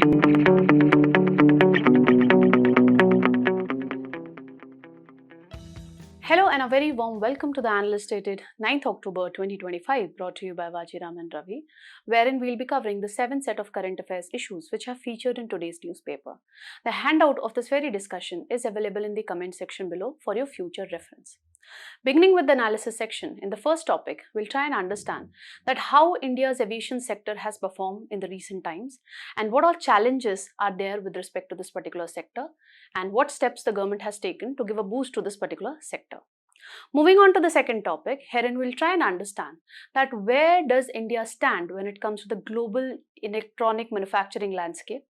Hello and a very warm welcome to the Analyst dated 9th October 2025, brought to you by Vajiram and Ravi, wherein we'll be covering the 7 set of current affairs issues which are featured in today's newspaper. The handout of this very discussion is available in the comment section below for your future reference. Beginning with the analysis section, in the first topic, we'll try and understand that how India's aviation sector has performed in the recent times and what all challenges are there with respect to this particular sector and what steps the government has taken to give a boost to this particular sector. Moving on to the second topic, herein we'll try and understand that where does India stand when it comes to the global electronic manufacturing landscape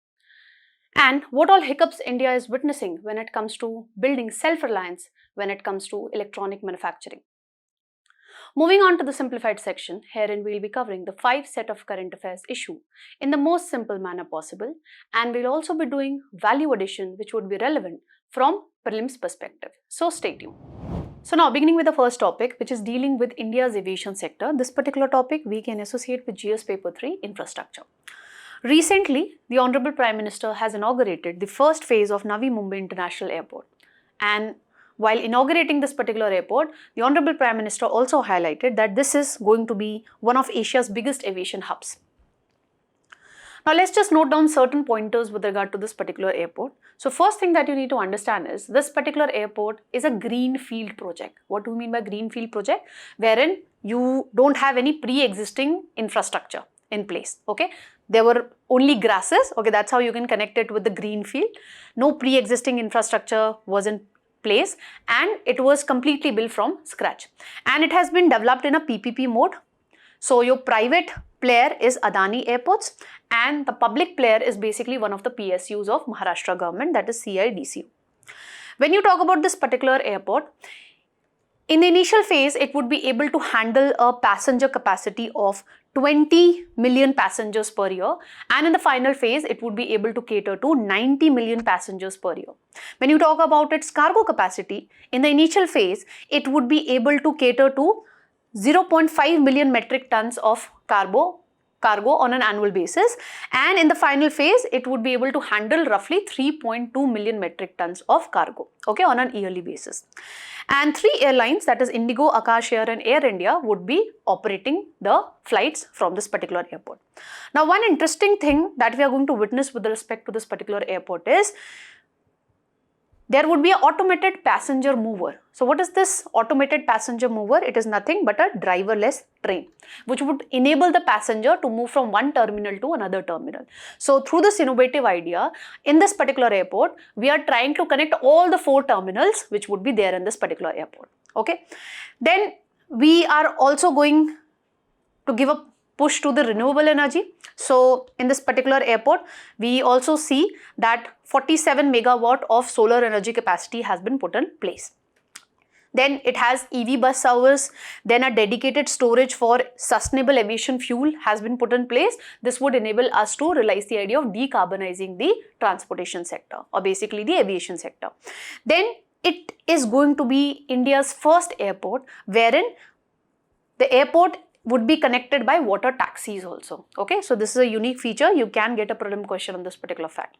and what all hiccups India is witnessing when it comes to building self-reliance when it comes to electronic manufacturing. Moving on to the simplified section, herein we'll be covering the 5 set of current affairs issue in the most simple manner possible, and we'll also be doing value addition which would be relevant from prelims perspective. So stay tuned. So now beginning with the first topic, which is dealing with India's aviation sector. This particular topic we can associate with GS paper 3 infrastructure. Recently, the Honorable Prime Minister has inaugurated the first phase of Navi Mumbai International Airport, and while inaugurating this particular airport, the Honorable Prime Minister also highlighted that this is going to be one of Asia's biggest aviation hubs. Now let's just note down certain pointers with regard to this particular airport. So first thing that you need to understand is this particular airport is a greenfield project. What do we mean by greenfield project? Wherein you don't have any pre-existing infrastructure in place, okay? There were only grasses, okay, that's how you can connect it with the green field. No pre-existing infrastructure was in place and it was completely built from scratch. And it has been developed in a PPP mode. So your private player is Adani Airports and the public player is basically one of the PSUs of Maharashtra government, that is CIDCU. When you talk about this particular airport, in the initial phase, it would be able to handle a passenger capacity of 20 million passengers per year, and in the final phase, it would be able to cater to 90 million passengers per year. When you talk about its cargo capacity, in the initial phase, it would be able to cater to 0.5 million metric tons of cargo on an annual basis, and in the final phase it would be able to handle roughly 3.2 million metric tons of cargo, okay, on an yearly basis. And 3 airlines, that is Indigo, Akash Air and Air India, would be operating the flights from this particular airport. Now one interesting thing that we are going to witness with respect to this particular airport is there would be an automated passenger mover. So what is this automated passenger mover? It is nothing but a driverless train, which would enable the passenger to move from one terminal to another terminal. So through this innovative idea, in this particular airport, we are trying to connect all the 4 terminals which would be there in this particular airport. Okay. Then we are also going to give a push to the renewable energy. So in this particular airport, we also see that 47 megawatt of solar energy capacity has been put in place. Then it has EV bus service, then a dedicated storage for sustainable aviation fuel has been put in place. This would enable us to realize the idea of decarbonizing the transportation sector or basically the aviation sector. Then it is going to be India's first airport wherein the airport would be connected by water taxis also. Okay, so this is a unique feature. You can get a prelim question on this particular fact.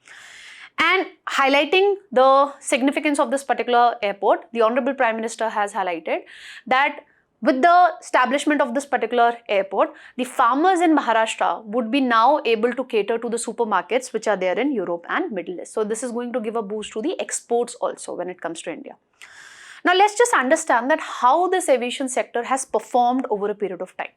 And highlighting the significance of this particular airport, the Honorable Prime Minister has highlighted that with the establishment of this particular airport, the farmers in Maharashtra would be now able to cater to the supermarkets which are there in Europe and Middle East. So this is going to give a boost to the exports also when it comes to India. Now let's just understand that how this aviation sector has performed over a period of time.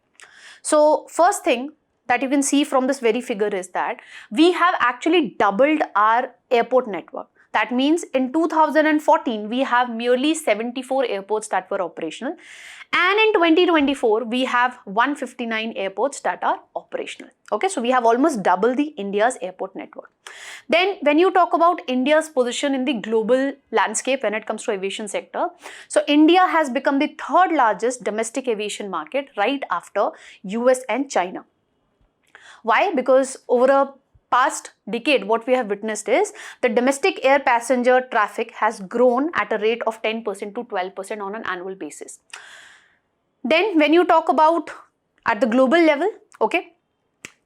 So first thing that you can see from this very figure is that we have actually doubled our airport network. That means in 2014, we have merely 74 airports that were operational. And in 2024, we have 159 airports that are operational. Okay, so we have almost double the India's airport network. Then when you talk about India's position in the global landscape when it comes to aviation sector, so India has become the 3rd largest domestic aviation market right after US and China. Why? Because over a past decade, what we have witnessed is the domestic air passenger traffic has grown at a rate of 10% to 12% on an annual basis. Then when you talk about at the global level, okay,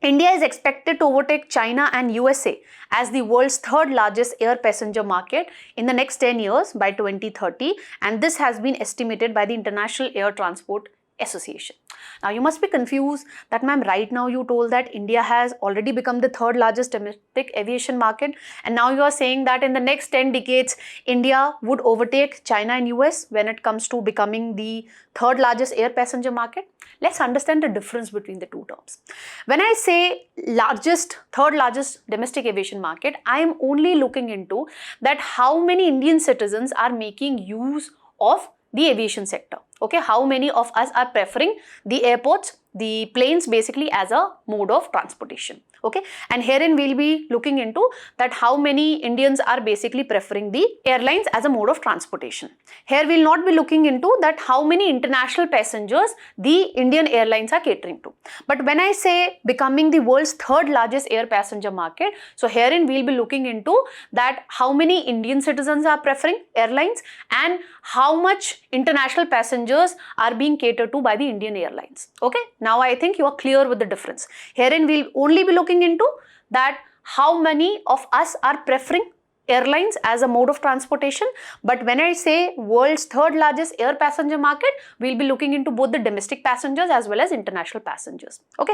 India is expected to overtake China and USA as the world's third largest air passenger market in the next 10 years by 2030, and this has been estimated by the International Air Transport Association. Now you must be confused that ma'am, right now you told that India has already become the third largest domestic aviation market, and now you are saying that in the next 10 decades India would overtake China and US when it comes to becoming the third largest air passenger market. Let's understand the difference between the two terms. When I say third largest domestic aviation market, I am only looking into that how many Indian citizens are making use of the aviation sector. Okay, how many of us are preferring the airports, the planes basically as a mode of transportation. Okay, and herein we'll be looking into that how many Indians are basically preferring the airlines as a mode of transportation. Here we'll not be looking into that how many international passengers the Indian airlines are catering to. But when I say becoming the world's third largest air passenger market, so herein we'll be looking into that how many Indian citizens are preferring airlines and how much international passengers are being catered to by the Indian airlines. Okay, now I think you are clear with the difference. Herein we'll only be looking into that how many of us are preferring airlines as a mode of transportation. But when I say world's third largest air passenger market, we'll be looking into both the domestic passengers as well as international passengers. Okay,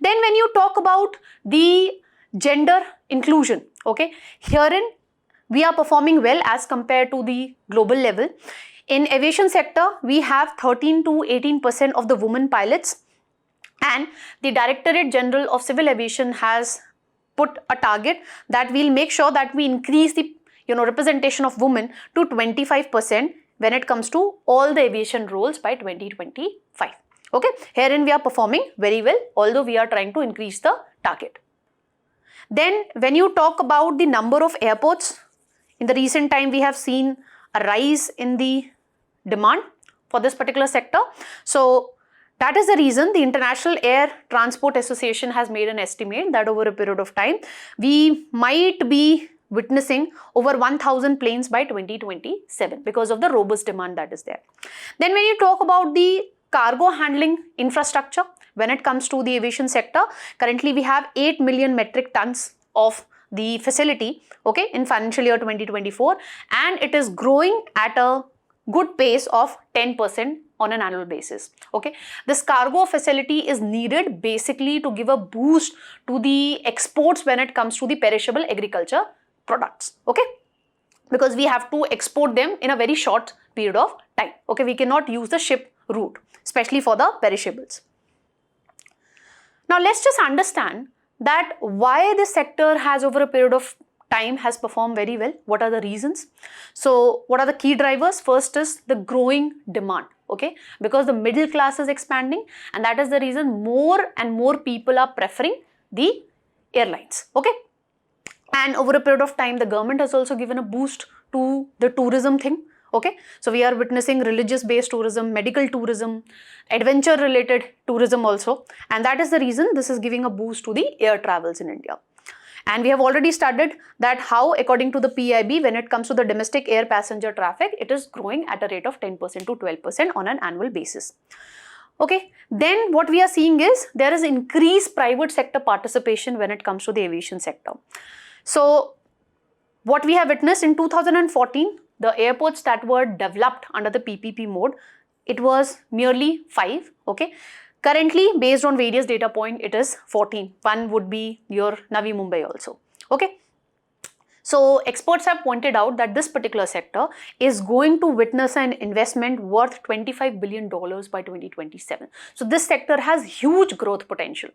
then when you talk about the gender inclusion, okay, herein we are performing well as compared to the global level. In aviation sector, we have 13 to 18% of the women pilots, and the Directorate General of Civil Aviation has put a target that we'll make sure that we increase the representation of women to 25% when it comes to all the aviation roles by 2025. Okay, herein we are performing very well, although we are trying to increase the target. Then when you talk about the number of airports, in the recent time we have seen a rise in the demand for this particular sector. So that is the reason the International Air Transport Association has made an estimate that over a period of time, we might be witnessing over 1,000 planes by 2027 because of the robust demand that is there. Then when you talk about the cargo handling infrastructure, when it comes to the aviation sector, currently we have 8 million metric tons of the facility, okay, in financial year 2024, and it is growing at a good pace of 10% on an annual basis. Okay, this cargo facility is needed basically to give a boost to the exports when it comes to the perishable agriculture products. Okay, because we have to export them in a very short period of time. Okay, we cannot use the ship route, especially for the perishables. Now let's just understand that why this sector has over a period of time has performed very well. What are the reasons? So what are the key drivers? First is the growing demand. Okay, because the middle class is expanding, and that is the reason more and more people are preferring the airlines. Okay, and over a period of time the government has also given a boost to the tourism thing. Okay, so we are witnessing religious based tourism, medical tourism, adventure related tourism also, and that is the reason this is giving a boost to the air travels in India. And we have already studied that how, according to the PIB, when it comes to the domestic air passenger traffic, it is growing at a rate of 10% to 12% on an annual basis. Okay, then what we are seeing is there is increased private sector participation when it comes to the aviation sector. So what we have witnessed in 2014, the airports that were developed under the PPP mode, it was merely 5. Okay. Currently, based on various data points, it is 14. One would be your Navi Mumbai also. Okay. So experts have pointed out that this particular sector is going to witness an investment worth $25 billion by 2027. So this sector has huge growth potential.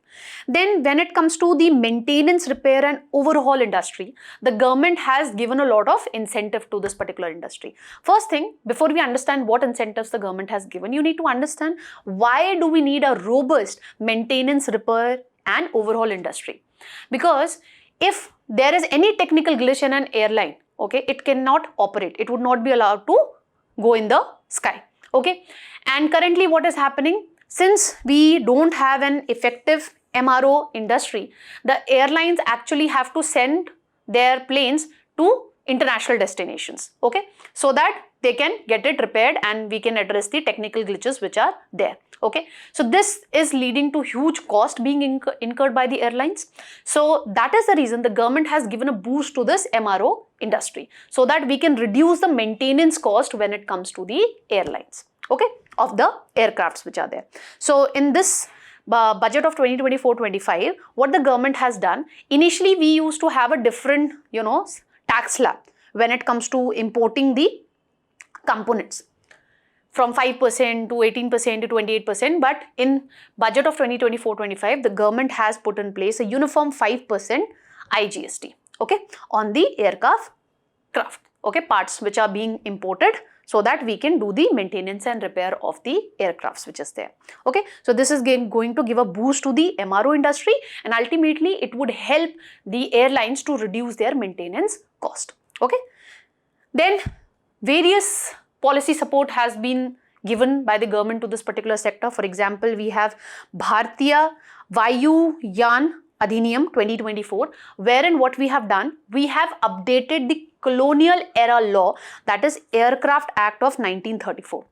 Then when it comes to the maintenance, repair and overhaul industry, the government has given a lot of incentive to this particular industry. First thing, before we understand what incentives the government has given, you need to understand why do we need a robust maintenance, repair and overhaul industry. Because if there is any technical glitch in an airline, okay, it cannot operate. It would not be allowed to go in the sky. Okay, and currently what is happening, since we don't have an effective MRO industry, the airlines actually have to send their planes to international destinations, okay, so that they can get it repaired and we can address the technical glitches which are there. Okay, so this is leading to huge cost being incurred by the airlines. So that is the reason the government has given a boost to this MRO industry, so that we can reduce the maintenance cost when it comes to the airlines, okay, of the aircrafts which are there. So in this budget of 2024-25, what the government has done, initially we used to have a different, tax slab when it comes to importing the components, from 5% to 18% to 28%, but in budget of 2024-25, the government has put in place a uniform 5% IGST, okay, on the aircraft, okay, parts which are being imported, so that we can do the maintenance and repair of the aircrafts which is there. Okay, so this is going to give a boost to the MRO industry, and ultimately it would help the airlines to reduce their maintenance cost. Okay, then various policy support has been given by the government to this particular sector. For example, we have Bharatiya Vayu Adhiniyam 2024, wherein what we have done, we have updated the colonial era law, that is Aircraft Act of 1934.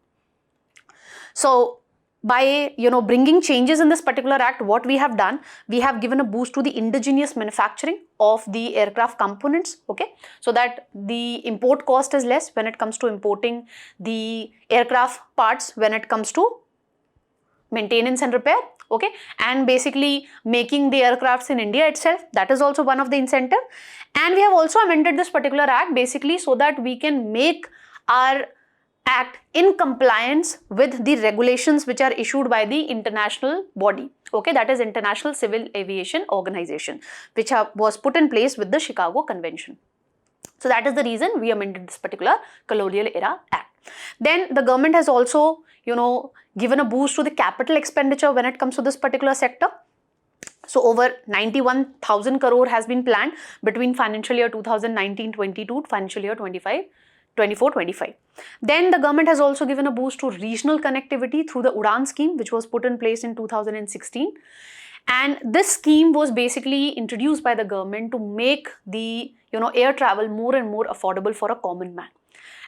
So by bringing changes in this particular act, what we have done, we have given a boost to the indigenous manufacturing of the aircraft components, okay, so that the import cost is less when it comes to importing the aircraft parts, when it comes to maintenance and repair, okay, and basically making the aircrafts in India itself. That is also one of the incentive. And we have also amended this particular act basically so that we can make our act in compliance with the regulations which are issued by the international body, okay, that is International Civil Aviation Organization, which was put in place with the Chicago Convention. So that is the reason we amended this particular colonial era act. Then the government has also, given a boost to the capital expenditure when it comes to this particular sector. So over 91,000 crore has been planned between financial year 2019-22 to financial year 24-25. Then the government has also given a boost to regional connectivity through the Udan scheme, which was put in place in 2016. And this scheme was basically introduced by the government to make the air travel more and more affordable for a common man.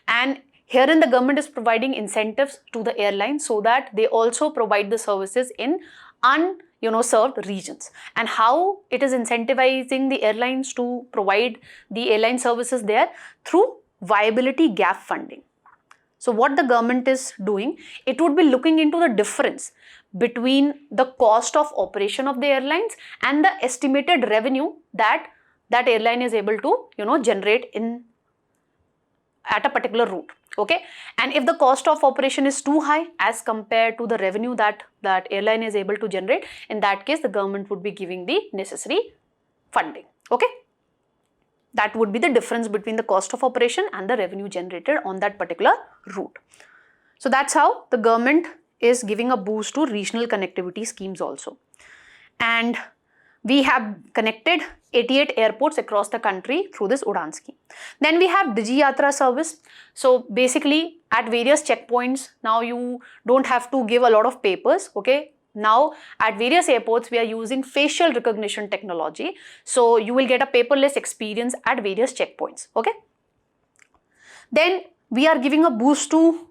And herein the government is providing incentives to the airlines so that they also provide the services in served regions. And how it is incentivizing the airlines to provide the airline services there? Through viability gap funding. So what the government is doing, it would be looking into the difference between the cost of operation of the airlines and the estimated revenue that airline is able to generate at a particular route. Okay, and if the cost of operation is too high as compared to the revenue that airline is able to generate, in that case the government would be giving the necessary funding. Okay, that would be the difference between the cost of operation and the revenue generated on that particular route. So that's how the government is giving a boost to regional connectivity schemes also. And we have connected 88 airports across the country through this Udan scheme. Then we have Digi Yatra service. So basically at various checkpoints, now you don't have to give a lot of papers, okay. Now at various airports, we are using facial recognition technology. So you will get a paperless experience at various checkpoints, okay. Then we are giving a boost to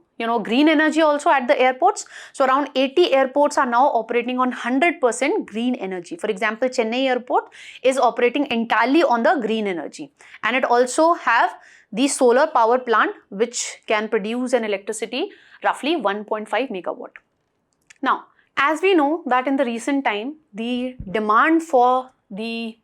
green energy also at the airports. So around 80 airports are now operating on 100% green energy. For example, Chennai airport is operating entirely on the green energy, and it also have the solar power plant which can produce an electricity roughly 1.5 megawatt. Now, as we know that in the recent time, the demand for the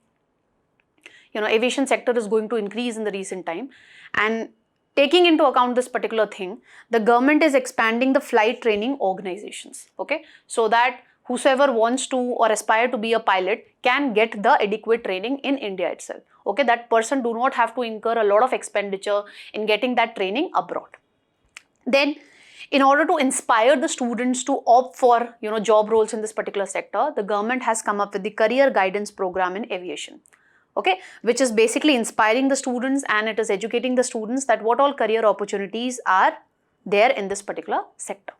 aviation sector is going to increase in the recent time, and taking into account this particular thing, the government is expanding the flight training organizations, okay, so that whosoever wants to or aspire to be a pilot can get the adequate training in India itself, okay. That person do not have to incur a lot of expenditure in getting that training abroad. Then, in order to inspire the students to opt for job roles in this particular sector, the government has come up with the career guidance program in aviation, okay, which is basically inspiring the students, and it is educating the students that what all career opportunities are there in this particular sector.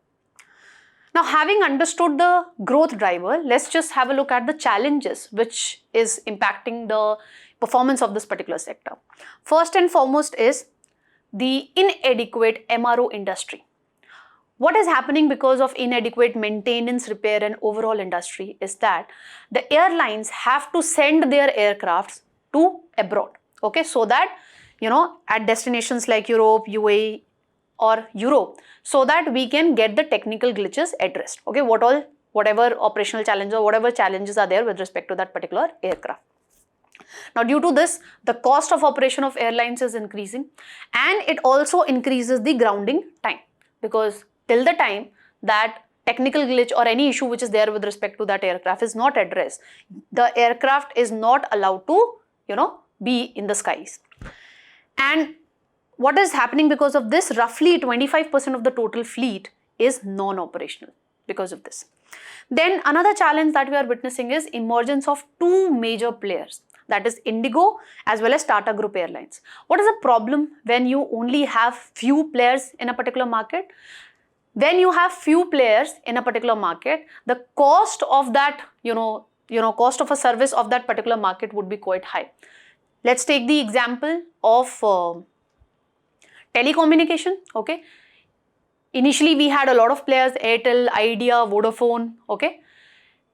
Now, having understood the growth driver, let's just have a look at the challenges which is impacting the performance of this particular sector. First and foremost is the inadequate MRO industry. What is happening because of inadequate maintenance, repair and overall industry is that the airlines have to send their aircrafts to abroad, okay, so that, at destinations like Europe, UAE or Europe, so that we can get the technical glitches addressed, okay, whatever operational challenge or whatever challenges are there with respect to that particular aircraft. Now, due to this, the cost of operation of airlines is increasing, and it also increases the grounding time, because till the time that technical glitch or any issue which is there with respect to that aircraft is not addressed, the aircraft is not allowed to, be in the skies. And what is happening because of this? Roughly 25% of the total fleet is non-operational because of this. Then another challenge that we are witnessing is emergence of two major players, that is Indigo as well as Tata Group Airlines. What is the problem when you only have few players in a particular market? When you have few players in a particular market, the cost of that, cost of a service of that particular market would be quite high. Let's take the example of telecommunication, okay. Initially, we had a lot of players, Airtel, Idea, Vodafone, okay.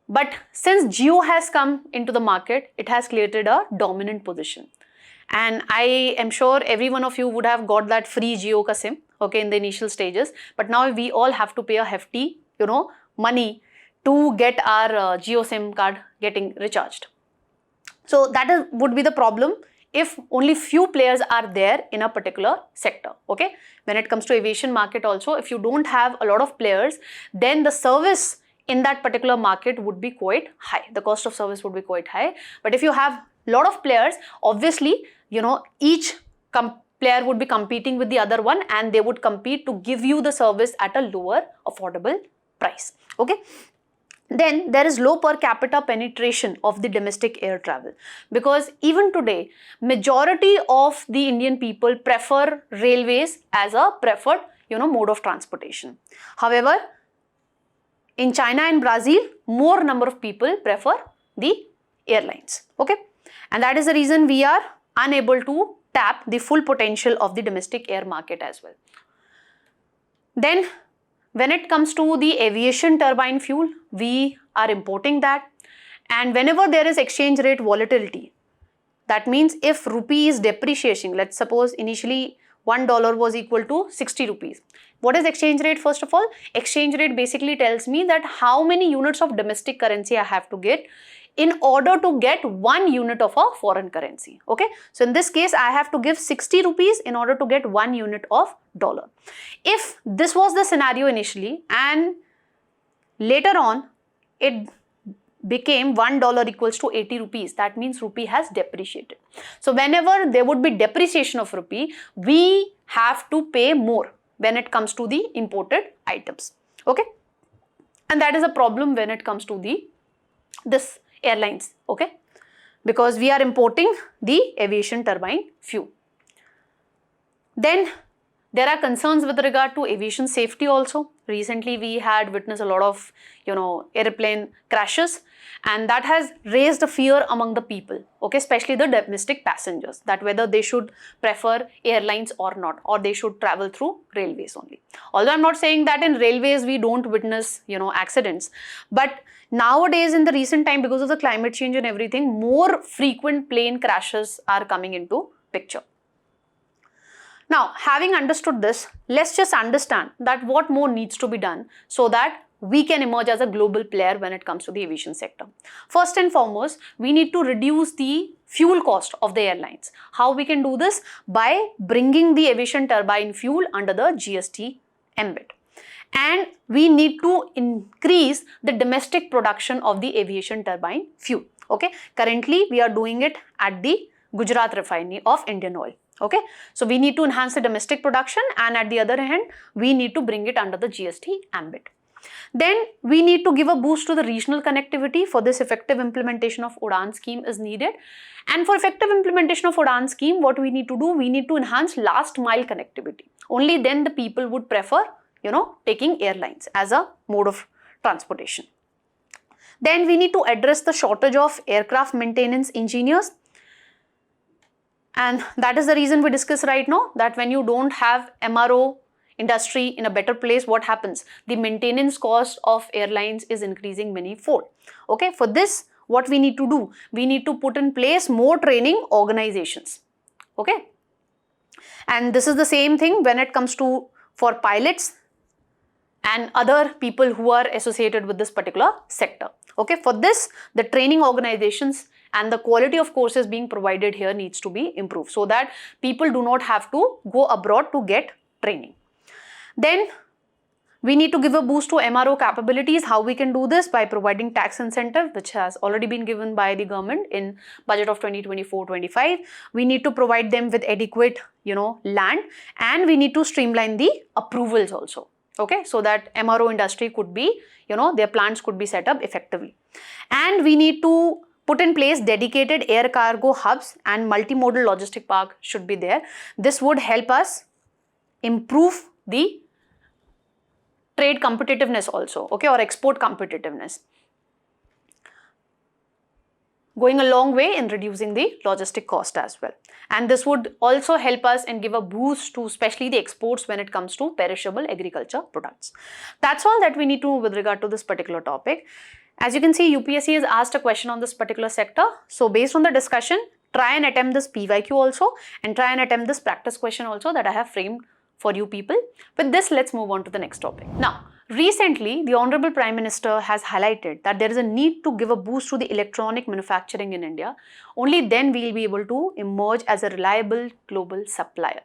But since Jio has come into the market, it has created a dominant position. And I am sure every one of you would have got that free Jio ka SIM, okay, in the initial stages. But now we all have to pay a hefty, money to get our Jio SIM card getting recharged. So that would be the problem if only few players are there in a particular sector, okay. When it comes to aviation market also, if you don't have a lot of players, then the service in that particular market would be quite high. The cost of service would be quite high. But if you have a lot of players, obviously, each player would be competing with the other one, and they would compete to give you the service at a lower affordable price, okay. Then there is low per capita penetration of the domestic air travel, because even today, majority of the Indian people prefer railways as a preferred, mode of transportation. However, in China and Brazil, more number of people prefer the airlines, okay. And that is the reason we are unable to tap the full potential of the domestic air market as well. Then, when it comes to the aviation turbine fuel, we are importing that. And whenever there is exchange rate volatility, that means if rupee is depreciating, let's suppose initially $1 was equal to 60 rupees. What is exchange rate? First of all, exchange rate basically tells me that how many units of domestic currency I have to get in order to get 1 unit of a foreign currency, okay. So in this case, I have to give 60 rupees in order to get 1 unit of dollar. If this was the scenario initially and later on it became $1 equals to 80 rupees, that means rupee has depreciated. So whenever there would be depreciation of rupee, we have to pay more when it comes to the imported items, okay. And that is a problem when it comes to this airlines, okay, because we are importing the aviation turbine fuel. Then there are concerns with regard to aviation safety also. Recently, we had witnessed a lot of, airplane crashes, and that has raised a fear among the people, okay, especially the domestic passengers, that whether they should prefer airlines or not, or they should travel through railways only. Although I'm not saying that in railways we don't witness, accidents, but nowadays in the recent time, because of the climate change and everything, more frequent plane crashes are coming into picture. Now, having understood this, let's just understand that what more needs to be done so that we can emerge as a global player when it comes to the aviation sector. First and foremost, we need to reduce the fuel cost of the airlines. How we can do this? By bringing the aviation turbine fuel under the GST ambit. And we need to increase the domestic production of the aviation turbine fuel, okay. Currently, we are doing it at the Gujarat refinery of Indian Oil. Okay, so we need to enhance the domestic production, and at the other hand, we need to bring it under the GST ambit. Then we need to give a boost to the regional connectivity. For this, effective implementation of UDAN scheme is needed. And for effective implementation of UDAN scheme, what we need to do? We need to enhance last mile connectivity. Only then the people would prefer, taking airlines as a mode of transportation. Then we need to address the shortage of aircraft maintenance engineers. And that is the reason we discuss right now, that when you don't have MRO industry in a better place, what happens? The maintenance cost of airlines is increasing many-fold. Okay, for this, what we need to do? We need to put in place more training organizations. Okay, and this is the same thing when it comes to for pilots and other people who are associated with this particular sector. Okay, for this, the training organizations and the quality of courses being provided here needs to be improved so that people do not have to go abroad to get training. Then we need to give a boost to MRO capabilities. How we can do this? By providing tax incentive, which has already been given by the government in budget of 2024-25. We need to provide them with adequate, land, and we need to streamline the approvals also. Okay, so that MRO industry could be, their plants could be set up effectively. And we need to put in place dedicated air cargo hubs and multimodal logistic park should be there. This would help us improve the trade competitiveness also, okay, or export competitiveness, going a long way in reducing the logistic cost as well. And this would also help us and give a boost to especially the exports when it comes to perishable agriculture products. That's all that we need to know with regard to this particular topic. As you can see, UPSC has asked a question on this particular sector. So based on the discussion, try and attempt this PYQ also and try and attempt this practice question also that I have framed for you people. With this, let's move on to the next topic. Now, recently, the Honorable Prime Minister has highlighted that there is a need to give a boost to the electronic manufacturing in India. Only then we will be able to emerge as a reliable global supplier.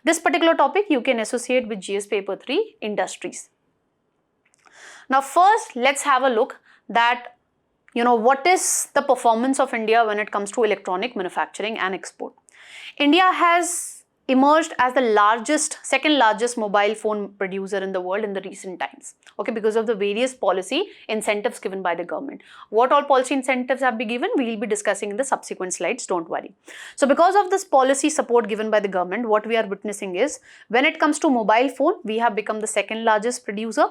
This particular topic you can associate with GS Paper 3 industries. Now, first, let's have a look that what is the performance of India when it comes to electronic manufacturing and export. India has emerged as the second largest mobile phone producer in the world in the recent times, okay, because of the various policy incentives given by the government. What all policy incentives have been given, we will be discussing in the subsequent slides, don't worry. So because of this policy support given by the government, what we are witnessing is, when it comes to mobile phone, we have become the second largest producer.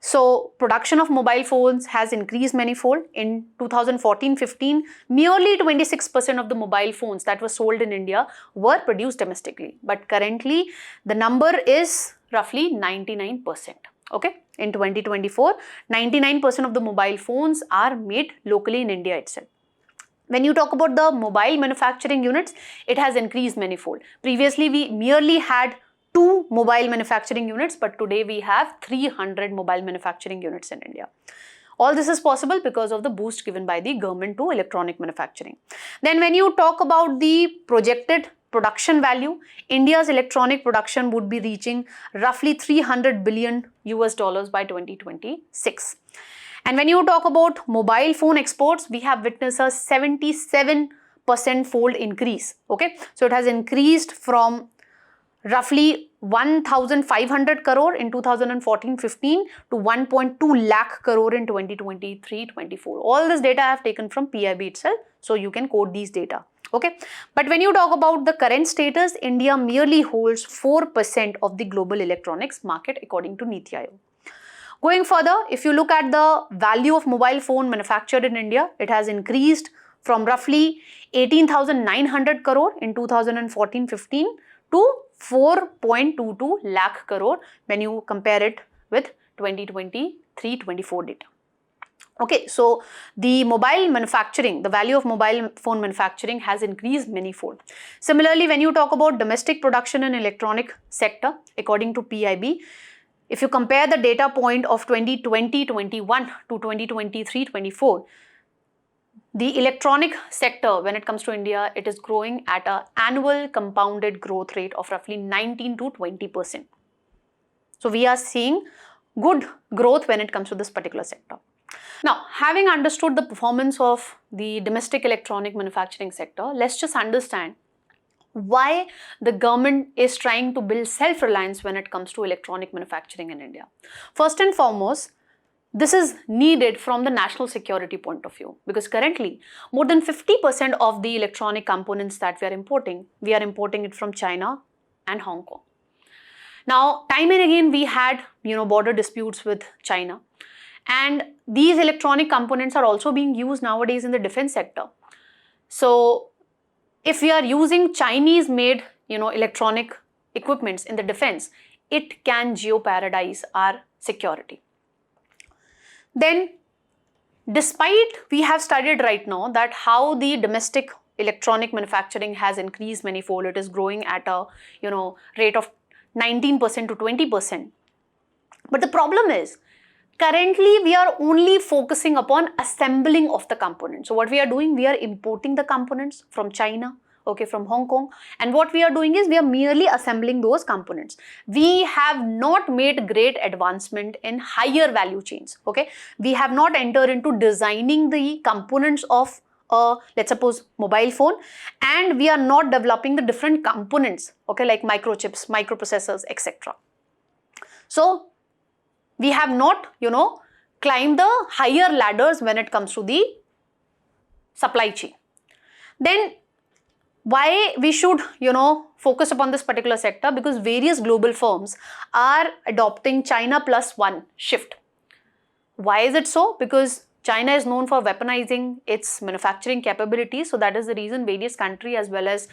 So production of mobile phones has increased manifold. In 2014-15, merely 26% of the mobile phones that were sold in India were produced domestically. But currently, the number is roughly 99%. Okay, in 2024, 99% of the mobile phones are made locally in India itself. When you talk about the mobile manufacturing units, it has increased manifold. Previously, we merely had 2 mobile manufacturing units, but today we have 300 mobile manufacturing units in India. All this is possible because of the boost given by the government to electronic manufacturing. Then when you talk about the projected production value, India's electronic production would be reaching roughly $300 billion by 2026. And when you talk about mobile phone exports, we have witnessed a 77% fold increase. Okay, so it has increased from roughly 1,500 crore in 2014-15 to 1.2 lakh crore in 2023-24. All this data I have taken from PIB itself, so you can quote these data. Okay, but when you talk about the current status, India merely holds 4% of the global electronics market according to Niti Aayog. Going further, if you look at the value of mobile phone manufactured in India, it has increased from roughly 18,900 crore in 2014-15 to 4.22 lakh crore when you compare it with 2023-24 data. Okay, so the mobile manufacturing, the value of mobile phone manufacturing has increased manifold. Similarly, when you talk about domestic production in electronic sector, according to PIB, if you compare the data point of 2020-21 to 2023-24, the electronic sector, when it comes to India, it is growing at an annual compounded growth rate of roughly 19 to 20%. So we are seeing good growth when it comes to this particular sector. Now, having understood the performance of the domestic electronic manufacturing sector, let's just understand why the government is trying to build self-reliance when it comes to electronic manufacturing in India. First and foremost, this is needed from the national security point of view, because currently more than 50% of the electronic components that we are importing it from China and Hong Kong. Now, time and again we had border disputes with China, and these electronic components are also being used nowadays in the defense sector. So if we are using Chinese made, electronic equipments in the defense, it can jeopardize our security. Then, despite we have studied right now that how the domestic electronic manufacturing has increased manifold, it is growing at a rate of 19% to 20%. But the problem is, currently we are only focusing upon assembling of the components. So what we are doing, we are importing the components from China, okay, from Hong Kong, and what we are doing is we are merely assembling those components. We have not made great advancement in higher value chains, okay. We have not entered into designing the components of let's suppose mobile phone, and we are not developing the different components, okay, like microchips, microprocessors, etc. So we have not, climbed the higher ladders when it comes to the supply chain. Then why we should, focus upon this particular sector? Because various global firms are adopting China plus one shift. Why is it so? Because China is known for weaponizing its manufacturing capabilities. So that is the reason various countries as well as,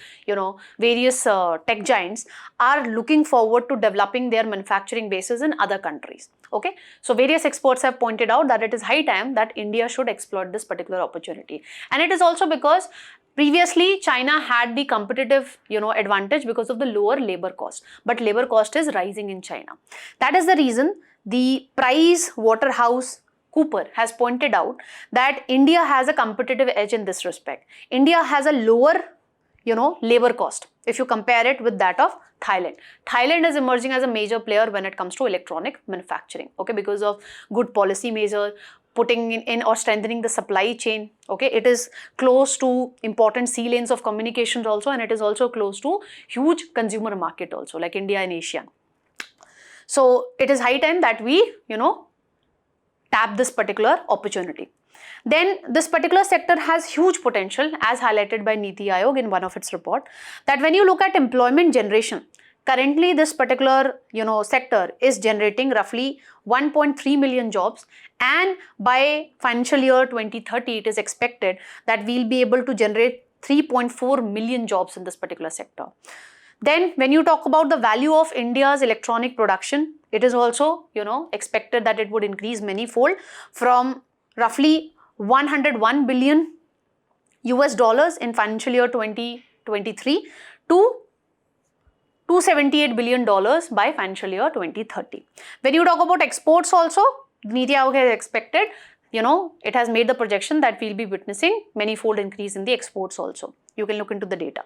various tech giants are looking forward to developing their manufacturing bases in other countries. Okay. So various experts have pointed out that it is high time that India should exploit this particular opportunity. And it is also because previously China had the competitive, advantage because of the lower labor cost. But labor cost is rising in China. That is the reason the Price Waterhouse Cooper has pointed out that India has a competitive edge in this respect. India has a lower, labor cost if you compare it with that of Thailand. Thailand is emerging as a major player when it comes to electronic manufacturing, okay, because of good policy measures, putting in or strengthening the supply chain, okay. It is close to important sea lanes of communications also, and it is also close to huge consumer market also like India and Asia. So it is high time that we, tap this particular opportunity. Then this particular sector has huge potential as highlighted by Niti Aayog in one of its report, that when you look at employment generation, currently this particular sector is generating roughly 1.3 million jobs, and by financial year 2030 it is expected that we'll be able to generate 3.4 million jobs in this particular sector. Then when you talk about the value of India's electronic production, it is also, expected that it would increase manyfold from roughly 101 billion US dollars in financial year 2023 to $278 billion by financial year 2030. When you talk about exports also, Niti Aayog has expected, it has made the projection that we'll be witnessing manyfold increase in the exports also. You can look into the data.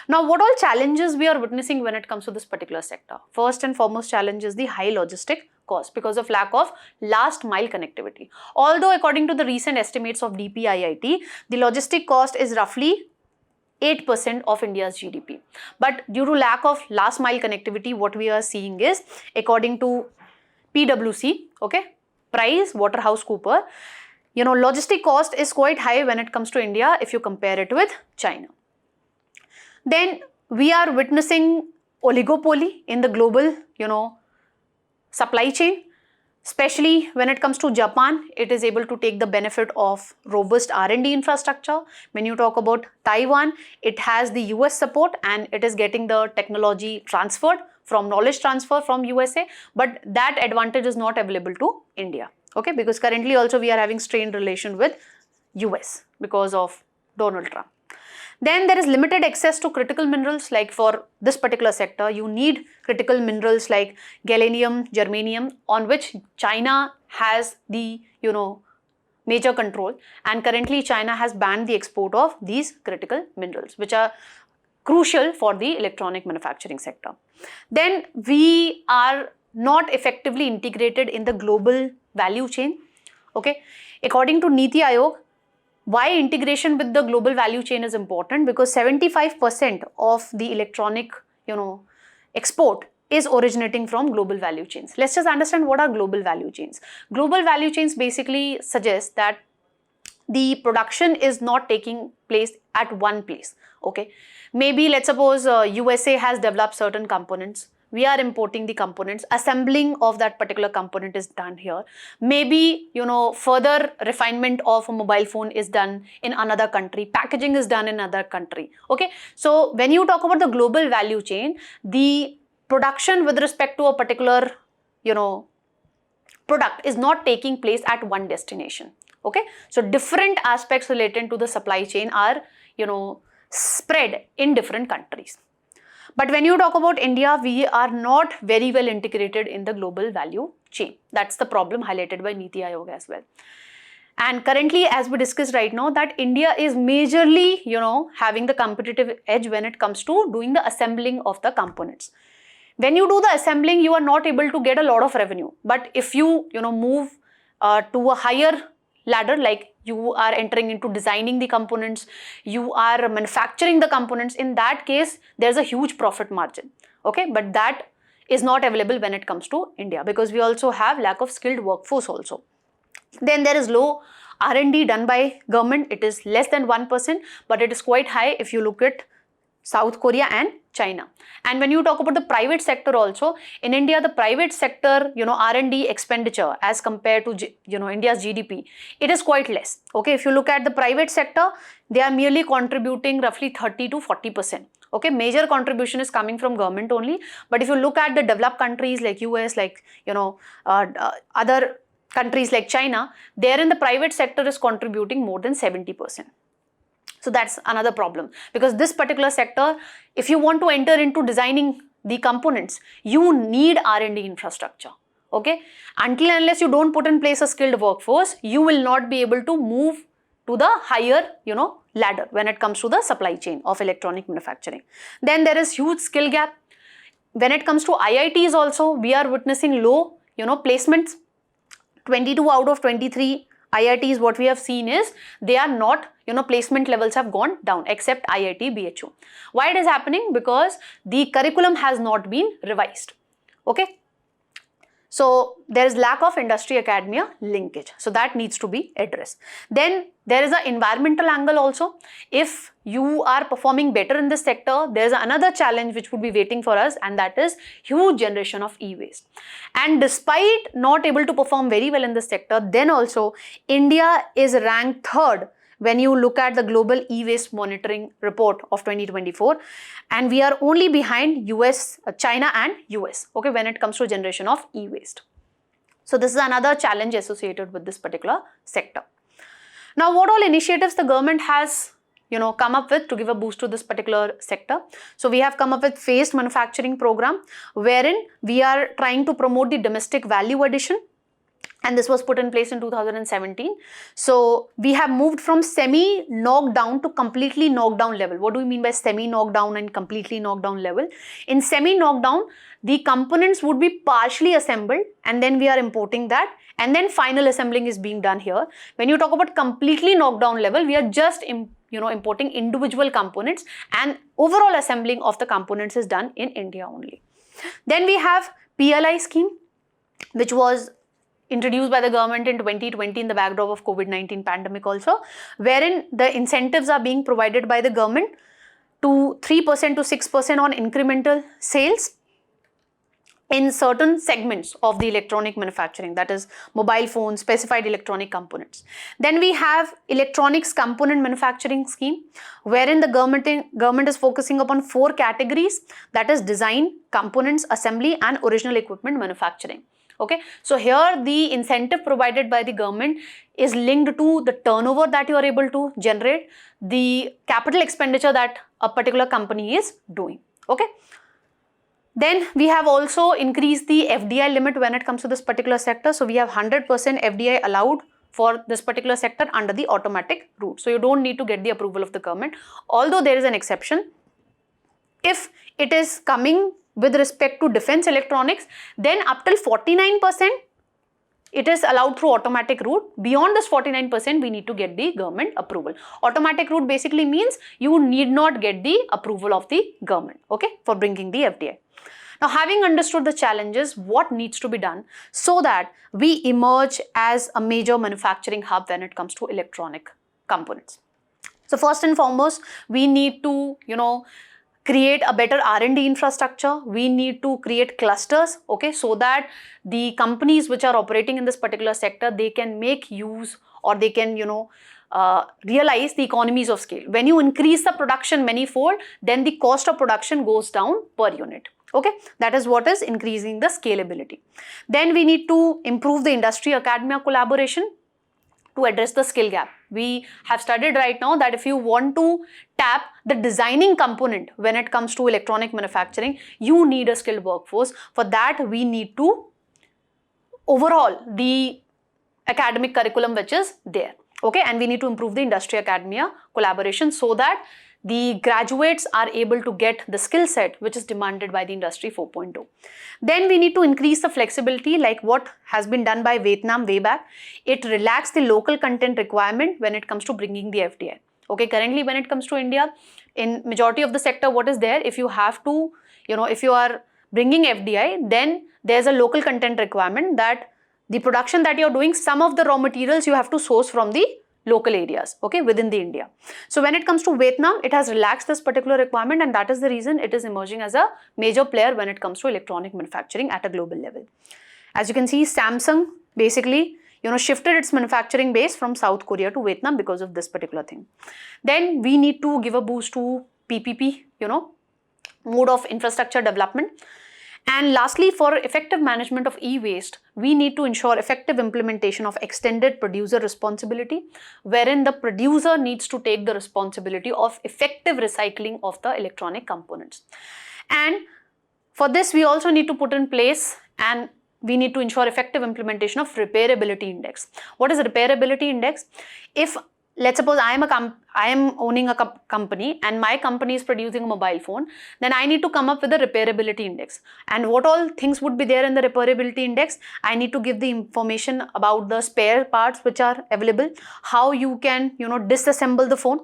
Now, what all challenges we are witnessing when it comes to this particular sector? First and foremost challenge is the high logistic cost because of lack of last mile connectivity. Although according to the recent estimates of DPIIT, the logistic cost is roughly 8% of India's GDP. But due to lack of last mile connectivity, what we are seeing is, according to PwC, okay, Price Waterhouse Cooper, logistic cost is quite high when it comes to India if you compare it with China. Then we are witnessing oligopoly in the global, supply chain. Especially when it comes to Japan, it is able to take the benefit of robust R&D infrastructure. When you talk about Taiwan, it has the US support and it is getting the technology transferred from knowledge transfer from USA, but that advantage is not available to India, okay, because currently also we are having strained relation with US because of Donald Trump. Then there is limited access to critical minerals, like for this particular sector, you need critical minerals like gallium, germanium, on which China has the, major control, and currently China has banned the export of these critical minerals, which are crucial for the electronic manufacturing sector. Then we are not effectively integrated in the global value chain, okay. According to Niti Aayog, why integration with the global value chain is important? Because 75% of the electronic, export is originating from global value chains. Let's just understand what are global value chains. Global value chains basically suggest that the production is not taking place at one place, okay. Maybe let's suppose USA has developed certain components, we are importing the components, assembling of that particular component is done here. Maybe, further refinement of a mobile phone is done in another country, packaging is done in another country. Okay, so when you talk about the global value chain, the production with respect to a particular, product is not taking place at one destination. Okay, so different aspects related to the supply chain are, spread in different countries. But when you talk about India, we are not very well integrated in the global value chain. That's the problem highlighted by Niti Aayog as well. And currently, as we discussed right now, that India is majorly, having the competitive edge when it comes to doing the assembling of the components. When you do the assembling, you are not able to get a lot of revenue. But if you, move to a higher ladder, like you are entering into designing the components, you are manufacturing the components, in that case, there's a huge profit margin. Okay, but that is not available when it comes to India, because we also have lack of skilled workforce also. Then there is low R&D done by government. It is less than 1%, but it is quite high if you look at South Korea and China. And when you talk about the private sector also, in India, the private sector, R&D expenditure as compared to, India's GDP, it is quite less. Okay, if you look at the private sector, they are merely contributing roughly 30 to 40%. Okay, major contribution is coming from government only. But if you look at the developed countries like US, like, other countries like China, therein the private sector is contributing more than 70%. So that's another problem, because this particular sector, if you want to enter into designing the components, you need R&D infrastructure. Okay, until and unless you don't put in place a skilled workforce, you will not be able to move to the higher, ladder when it comes to the supply chain of electronic manufacturing. Then there is huge skill gap. When it comes to IITs also, we are witnessing low, placements. 22 out of 23 IITs, what we have seen is they are not, placement levels have gone down, except IIT BHU. Why it is happening? Because the curriculum has not been revised. Okay. So there is lack of industry-academia linkage. So that needs to be addressed. Then there is an environmental angle also. If you are performing better in this sector, there is another challenge which would be waiting for us, and that is huge generation of e-waste. And despite not able to perform very well in this sector, then also India is ranked third when you look at the global e-waste monitoring report of 2024, and we are only behind China and US, okay, when it comes to generation of e-waste. So this is another challenge associated with this particular sector. Now, what all initiatives the government has come up with to give a boost to this particular sector? So we have come up with phased manufacturing program, wherein we are trying to promote the domestic value addition. And this was put in place in 2017. So we have moved from semi-knockdown to completely knockdown level. What do we mean by semi-knockdown and completely knockdown level? In semi-knockdown, the components would be partially assembled, and then we are importing that, and then final assembling is being done here. When you talk about completely knockdown level, we are just importing individual components, and overall assembling of the components is done in India only. Then we have PLI scheme, which was introduced by the government in 2020 in the backdrop of COVID-19 pandemic also, wherein the incentives are being provided by the government to 3% to 6% on incremental sales in certain segments of the electronic manufacturing, that is mobile phones, specified electronic components. Then we have electronics component manufacturing scheme, wherein the government is focusing upon 4 categories, that is design, components, assembly and original equipment manufacturing. Okay, so here the incentive provided by the government is linked to the turnover that you are able to generate, the capital expenditure that a particular company is doing. Okay. Then we have also increased the FDI limit when it comes to this particular sector. So we have 100% FDI allowed for this particular sector under the automatic route. So you don't need to get the approval of the government, although there is an exception. If it is coming with respect to defense electronics, then up till 49% it is allowed through automatic route. Beyond this 49%, we need to get the government approval. Automatic route basically means you need not get the approval of the government, okay, for bringing the FDI. Now, having understood the challenges, what needs to be done so that we emerge as a major manufacturing hub when it comes to electronic components? So first and foremost, we need to, create a better R&D infrastructure. We need to create clusters, okay, so that the companies which are operating in this particular sector, they can make use, or they can, realize the economies of scale. When you increase the production manifold, then the cost of production goes down per unit. Okay, that is what is increasing the scalability. Then we need to improve the industry academia collaboration to address the skill gap. We have studied right now that if you want to tap the designing component when it comes to electronic manufacturing, you need a skilled workforce. For that, we need to overhaul the academic curriculum which is there. Okay, and we need to improve the industry academia collaboration so that the graduates are able to get the skill set which is demanded by the industry 4.0. Then we need to increase the flexibility, like what has been done by Vietnam way back. It relaxed the local content requirement when it comes to bringing the FDI. Okay, currently when it comes to India, in majority of the sector, what is there? If you have to, if you are bringing FDI, then there's a local content requirement that the production that you're doing, some of the raw materials you have to source from the local areas, okay, within the India. So when it comes to Vietnam, it has relaxed this particular requirement, and that is the reason it is emerging as a major player when it comes to electronic manufacturing at a global level. As you can see, Samsung basically, shifted its manufacturing base from South Korea to Vietnam because of this particular thing. Then we need to give a boost to PPP, mode of infrastructure development. And lastly, for effective management of e-waste, we need to ensure effective implementation of extended producer responsibility, wherein the producer needs to take the responsibility of effective recycling of the electronic components. And for this, we also need to put in place, and we need to ensure effective implementation of repairability index. What is repairability index? If let's suppose I am owning a company and my company is producing a mobile phone, then I need to come up with a repairability index. And what all things would be there in the repairability index? I need to give the information about the spare parts which are available, how you can, disassemble the phone.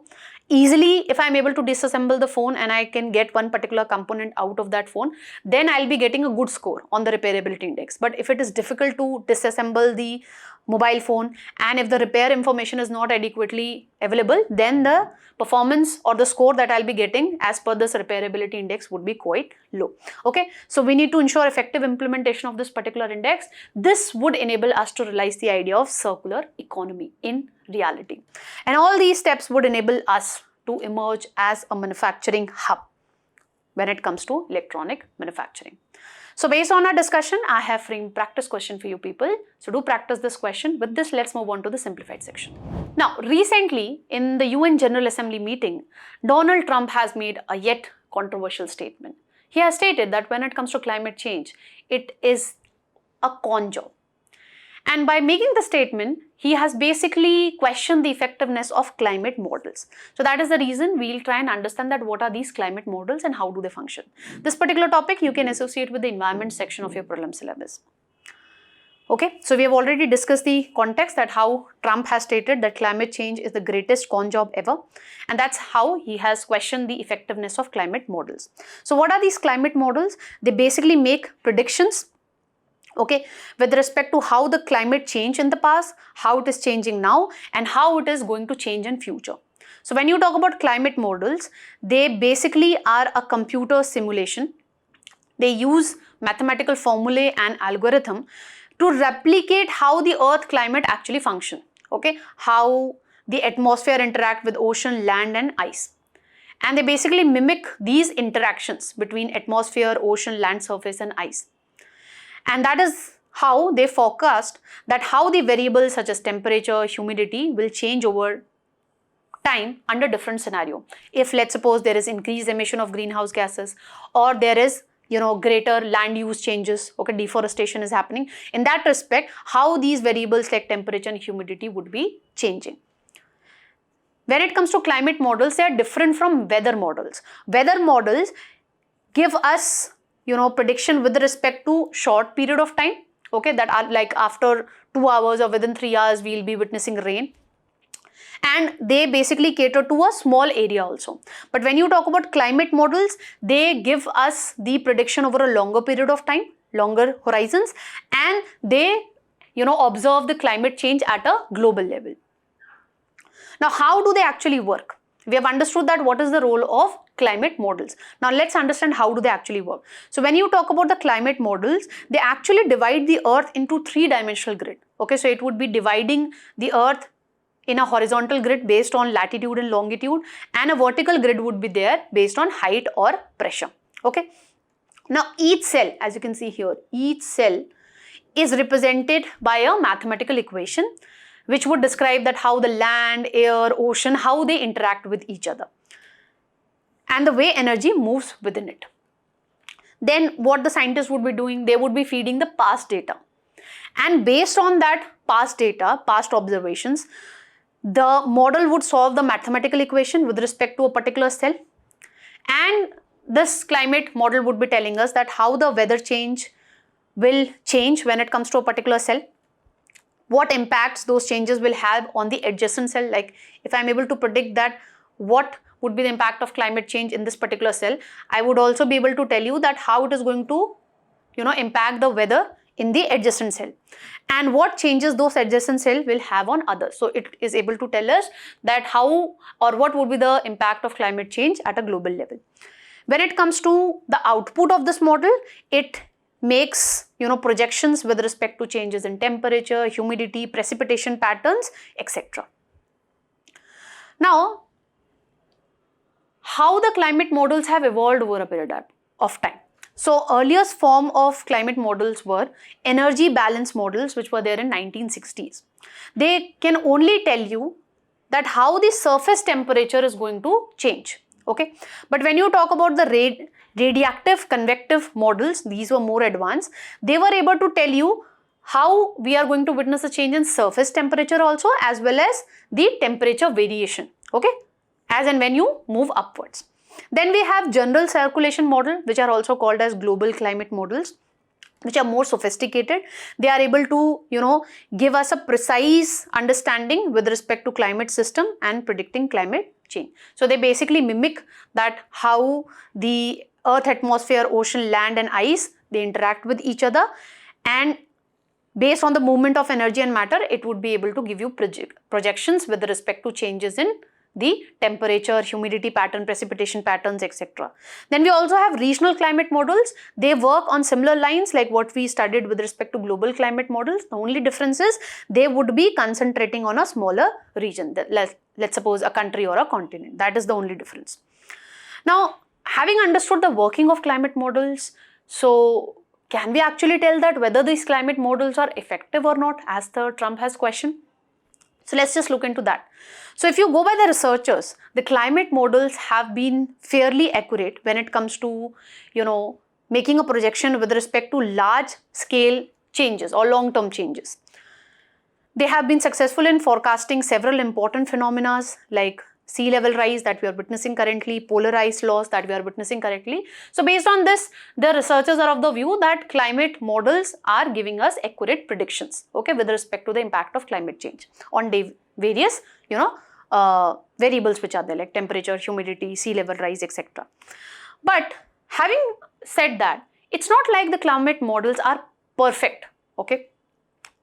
Easily, if I'm able to disassemble the phone and I can get one particular component out of that phone, then I'll be getting a good score on the repairability index. But if it is difficult to disassemble the mobile phone, and if the repair information is not adequately available, then the performance or the score that I'll be getting as per this repairability index would be quite low. Okay, so we need to ensure effective implementation of this particular index. This would enable us to realize the idea of circular economy in reality. And all these steps would enable us to emerge as a manufacturing hub when it comes to electronic manufacturing. So based on our discussion, I have framed practice question for you people. So do practice this question. With this, let's move on to the simplified section. Now, recently in the UN General Assembly meeting, Donald Trump has made a yet controversial statement. He has stated that when it comes to climate change, it is a con job. And by making the statement, he has basically questioned the effectiveness of climate models. So that is the reason we'll try and understand that what are these climate models and how do they function. This particular topic you can associate with the environment section of your prelim syllabus. Okay, so we have already discussed the context that how Trump has stated that climate change is the greatest con job ever, and that's how he has questioned the effectiveness of climate models. So what are these climate models? They basically make predictions, okay, with respect to how the climate changed in the past, how it is changing now, and how it is going to change in future. So when you talk about climate models, they basically are a computer simulation. They use mathematical formulae and algorithm to replicate how the earth climate actually function, okay, how the atmosphere interact with ocean, land and ice. And they basically mimic these interactions between atmosphere, ocean, land surface and ice. And that is how they forecast that how the variables such as temperature, humidity will change over time under different scenario. If let's suppose there is increased emission of greenhouse gases, or there is greater land use changes, okay, deforestation is happening. In that respect, how these variables like temperature and humidity would be changing. When it comes to climate models, they are different from weather models. Weather models give us prediction with respect to short period of time, okay, that are like after 2 hours or within 3 hours we'll be witnessing rain, and they basically cater to a small area also. But when you talk about climate models, they give us the prediction over a longer period of time, longer horizons, and they observe the climate change at a global level. Now, how do they actually work? We have understood that what is the role of climate models. Now let's understand how do they actually work. So when you talk about the climate models, they actually divide the earth into three-dimensional grid. Okay, so it would be dividing the earth in a horizontal grid based on latitude and longitude, and a vertical grid would be there based on height or pressure. Okay. Now each cell, as you can see here, each cell is represented by a mathematical equation which would describe that how the land, air, ocean, how they interact with each other and the way energy moves within it. Then what the scientists would be doing, they would be feeding the past data, and based on that past data, past observations, the model would solve the mathematical equation with respect to a particular cell, and this climate model would be telling us that how the weather change will change when it comes to a particular cell, what impacts those changes will have on the adjacent cell. Like if I'm able to predict that what would be the impact of climate change in this particular cell, I would also be able to tell you that how it is going to, impact the weather in the adjacent cell and what changes those adjacent cell will have on others. So it is able to tell us that how or what would be the impact of climate change at a global level. When it comes to the output of this model, it makes projections with respect to changes in temperature, humidity, precipitation patterns, etc. Now, how the climate models have evolved over a period of time. So earliest form of climate models were energy balance models, which were there in 1960s. They can only tell you that how the surface temperature is going to change. Okay, but when you talk about the radiative convective models, these were more advanced. They were able to tell you how we are going to witness a change in surface temperature also, as well as the temperature variation, okay, as and when you move upwards. Then we have general circulation model, which are also called as global climate models, which are more sophisticated. They are able to, give us a precise understanding with respect to climate system and predicting climate change. So they basically mimic that how the earth, atmosphere, ocean, land and ice, they interact with each other, and based on the movement of energy and matter, it would be able to give you projections with respect to changes in the temperature, humidity pattern, precipitation patterns, etc. Then we also have regional climate models. They work on similar lines like what we studied with respect to global climate models. The only difference is they would be concentrating on a smaller region, let's suppose a country or a continent. That is the only difference. Now, having understood the working of climate models, so can we actually tell that whether these climate models are effective or not, as the Trump has questioned? So let's just look into that. So if you go by the researchers, the climate models have been fairly accurate when it comes to, making a projection with respect to large scale changes or long-term changes. They have been successful in forecasting several important phenomena like sea level rise that we are witnessing currently, polar ice loss that we are witnessing currently. So based on this, the researchers are of the view that climate models are giving us accurate predictions, okay, with respect to the impact of climate change on various, variables which are there like temperature, humidity, sea level rise, etc. But having said that, it's not like the climate models are perfect, okay.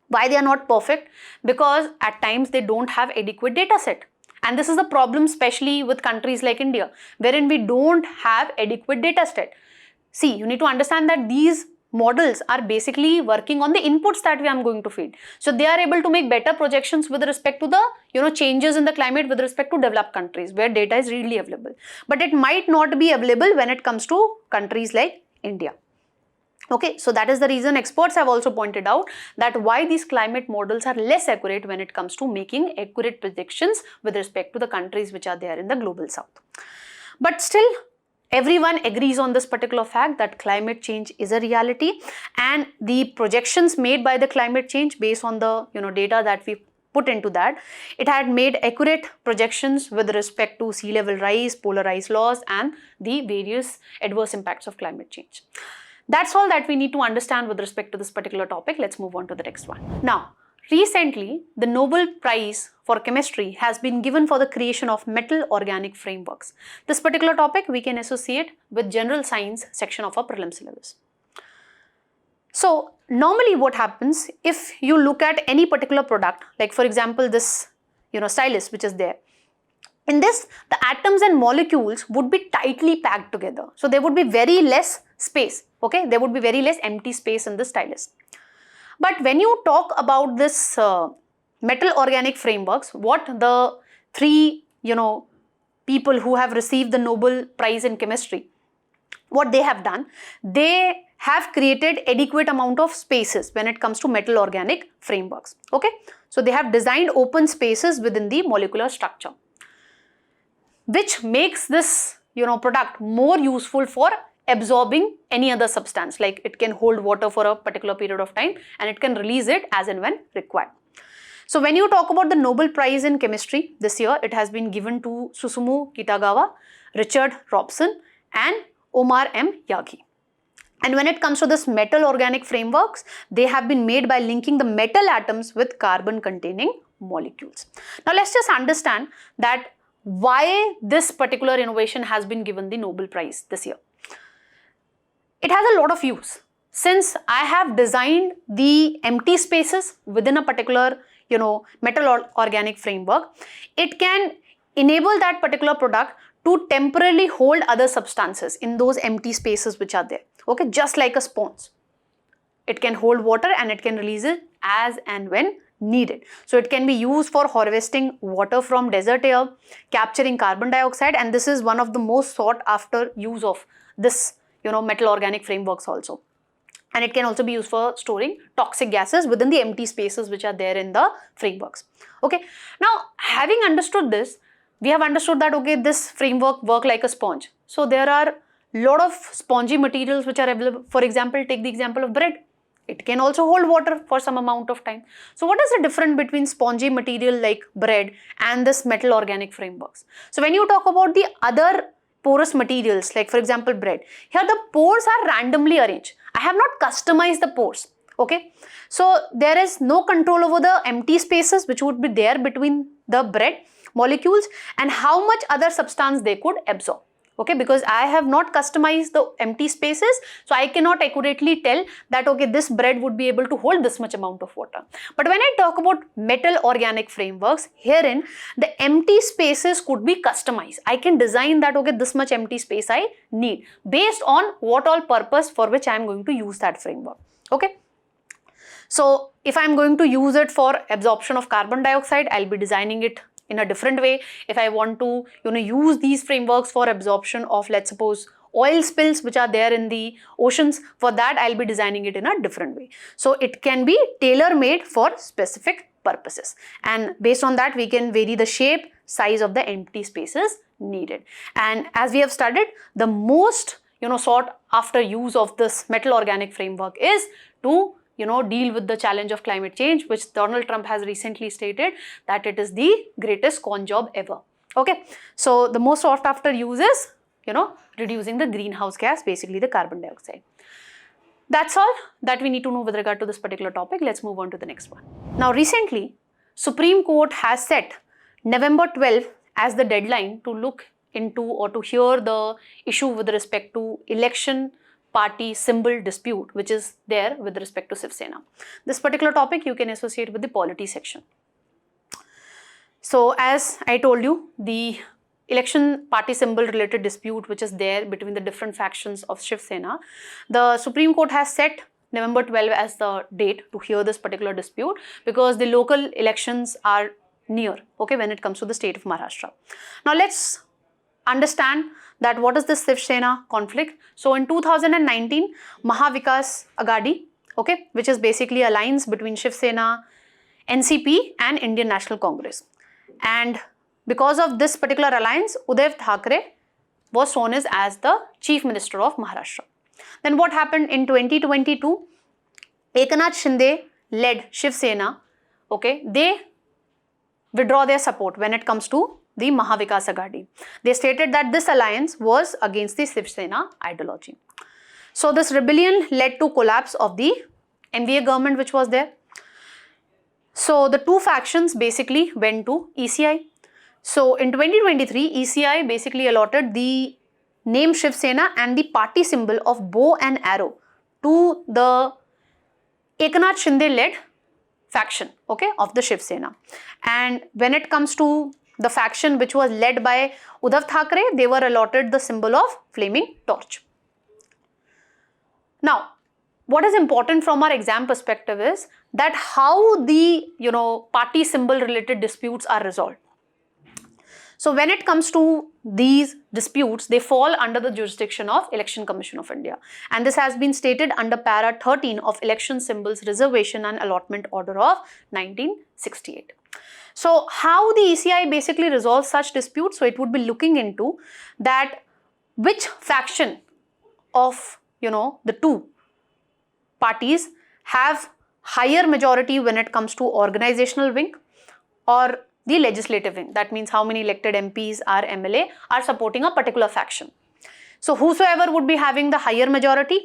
Why they are not perfect? Because at times they don't have adequate data set. And this is the problem especially with countries like India, wherein we don't have adequate data set. See, you need to understand that these models are basically working on the inputs that we are going to feed. So they are able to make better projections with respect to the changes in the climate with respect to developed countries where data is readily available. But it might not be available when it comes to countries like India. Okay, so that is the reason experts have also pointed out that why these climate models are less accurate when it comes to making accurate predictions with respect to the countries which are there in the global south. But still, everyone agrees on this particular fact that climate change is a reality, and the projections made by the climate change based on the data that we put into that, it had made accurate projections with respect to sea level rise, polar ice loss and the various adverse impacts of climate change. That's all that we need to understand with respect to this particular topic. Let's move on to the next one. Now, recently, the Nobel Prize for Chemistry has been given for the creation of metal organic frameworks. This particular topic we can associate with general science section of our prelim syllabus. So, normally what happens if you look at any particular product, like for example this stylus which is there, In this, the atoms and molecules would be tightly packed together. So there would be very less space, okay? There would be very less empty space in the stylus. But when you talk about this metal organic frameworks, what the three, people who have received the Nobel Prize in chemistry, what they have done, they have created adequate amount of spaces when it comes to metal organic frameworks, okay? So they have designed open spaces within the molecular structure, which makes this, product more useful for absorbing any other substance, like it can hold water for a particular period of time and it can release it as and when required. So when you talk about the Nobel Prize in Chemistry this year, it has been given to Susumu Kitagawa, Richard Robson and Omar M. Yaghi. And when it comes to this metal organic frameworks, they have been made by linking the metal atoms with carbon containing molecules. Now let's just understand that why this particular innovation has been given the Nobel Prize this year. It has a lot of use. Since I have designed the empty spaces within a particular, metal organic framework, it can enable that particular product to temporarily hold other substances in those empty spaces which are there, okay, just like a sponge. It can hold water and it can release it as and when needed. So it can be used for harvesting water from desert air, capturing carbon dioxide, and this is one of the most sought after use of this, metal organic frameworks also. And it can also be used for storing toxic gases within the empty spaces which are there in the frameworks. Okay. Now, having understood this, we have understood that, okay, this framework works like a sponge. So there are a lot of spongy materials which are available. For example, take the example of bread. It can also hold water for some amount of time. So what is the difference between spongy material like bread and this metal organic frameworks? So when you talk about the other porous materials, like for example bread, here the pores are randomly arranged. I have not customized the pores, okay? So there is no control over the empty spaces which would be there between the bread molecules and how much other substance they could absorb, okay? Because I have not customized the empty spaces, so I cannot accurately tell that, okay, this bread would be able to hold this much amount of water. But when I talk about metal organic frameworks, herein the empty spaces could be customized. I can design that, okay, this much empty space I need based on what all purpose for which I am going to use that framework, okay? So if I am going to use it for absorption of carbon dioxide, I'll be designing it in a different way. If I want to, use these frameworks for absorption of, let's suppose, oil spills which are there in the oceans, for that I'll be designing it in a different way. So it can be tailor-made for specific purposes. And based on that, we can vary the shape, size of the empty spaces needed. And as we have studied, the most, sought after use of this metal organic framework is to deal with the challenge of climate change, which Donald Trump has recently stated that it is the greatest con job ever. Okay, so the most sought after use is, reducing the greenhouse gas, basically the carbon dioxide. That's all that we need to know with regard to this particular topic. Let's move on to the next one. Now, recently, Supreme Court has set November 12 as the deadline to look into or to hear the issue with respect to election party symbol dispute which is there with respect to Shiv Sena. This particular topic you can associate with the polity section. So as I told you, the election party symbol related dispute which is there between the different factions of Shiv Sena, the Supreme Court has set November 12 as the date to hear this particular dispute because the local elections are near, okay, when it comes to the state of Maharashtra. Now let's understand that what is this Shiv Sena conflict. So in 2019, Mahavikas Agadi, okay, which is basically alliance between Shiv Sena, NCP and Indian National Congress. And because of this particular alliance, Uddhav Thackeray was shown as the Chief Minister of Maharashtra. Then what happened in 2022? Eknath Shinde led Shiv Sena, okay, they withdraw their support when it comes to the Mahavikas Agadi. They stated that this alliance was against the Shiv Sena ideology. So this rebellion led to collapse of the NVA government which was there. So the two factions basically went to ECI. So in 2023, ECI basically allotted the name Shiv Sena and the party symbol of bow and arrow to the Eknath Shinde led faction, okay, of the Shiv Sena. And when it comes to the faction which was led by Uddhav Thackeray, they were allotted the symbol of flaming torch. Now, what is important from our exam perspective is that how the party symbol related disputes are resolved. So when it comes to these disputes, they fall under the jurisdiction of Election Commission of India, and this has been stated under para 13 of Election Symbols Reservation and Allotment Order of 1968. So how the ECI basically resolves such disputes? So it would be looking into that which faction of the two parties have higher majority when it comes to organizational wing or the legislative wing. That means how many elected MPs or MLA are supporting a particular faction. So whosoever would be having the higher majority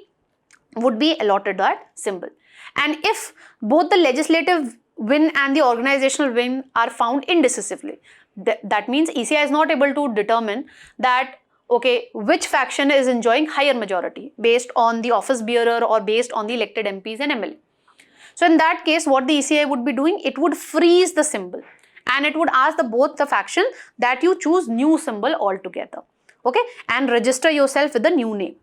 would be allotted that symbol. And if both the legislative wing and the organizational wing are found indecisively, that means ECI is not able to determine that okay, which faction is enjoying higher majority based on the office bearer or based on the elected MPs and MLA. So in that case, what the ECI would be doing, it would freeze the symbol and it would ask both the faction that you choose new symbol altogether, okay, and register yourself with the new name.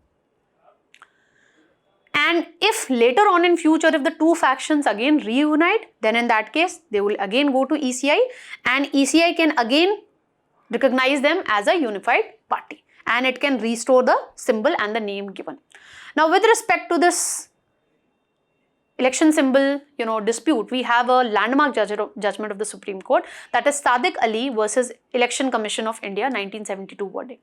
And if later on in future, if the two factions again reunite, then in that case, they will again go to ECI and ECI can again recognize them as a unified party and it can restore the symbol and the name given. Now with respect to this election symbol dispute, we have a landmark judgment of the Supreme Court, that is Sadiq Ali versus Election Commission of India 1972 verdict,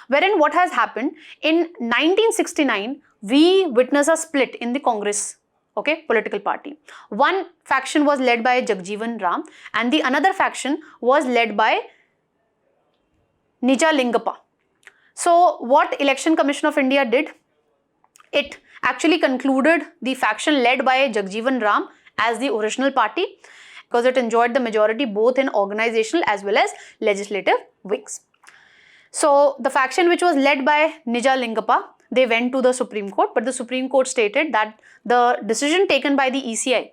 wherein what has happened in 1969, we witness a split in the Congress political party. One faction was led by Jagjeevan Ram and the another faction was led by Nijalingappa. So what Election Commission of India did, it actually concluded the faction led by Jagjeevan Ram as the original party because it enjoyed the majority both in organizational as well as legislative wings. So the faction which was led by Nijalingappa, they went to the Supreme Court, but the Supreme Court stated that the decision taken by the ECI,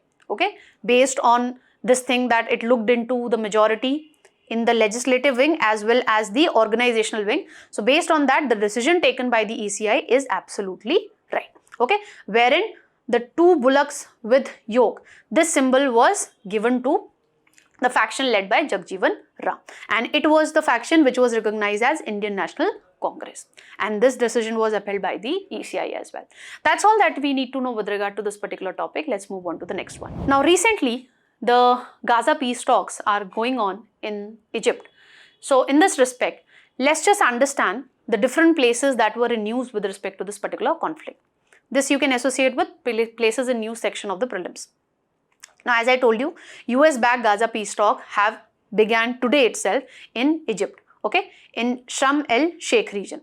based on this thing that it looked into the majority in the legislative wing as well as the organizational wing. So based on that, the decision taken by the ECI is absolutely right. Wherein the two bullocks with yoke, this symbol was given to the faction led by Jagjeevan Ram, and it was the faction which was recognized as Indian National Congress, and this decision was upheld by the ECI as well. That's all that we need to know with regard to this particular topic. Let's move on to the next one. Now recently, the Gaza peace talks are going on in Egypt. So in this respect, let's just understand the different places that were in news with respect to this particular conflict. This you can associate with places in news section of the prelims. Now as I told you, US-backed Gaza peace talk have began today itself in Egypt, in Sharm el-Sheikh region,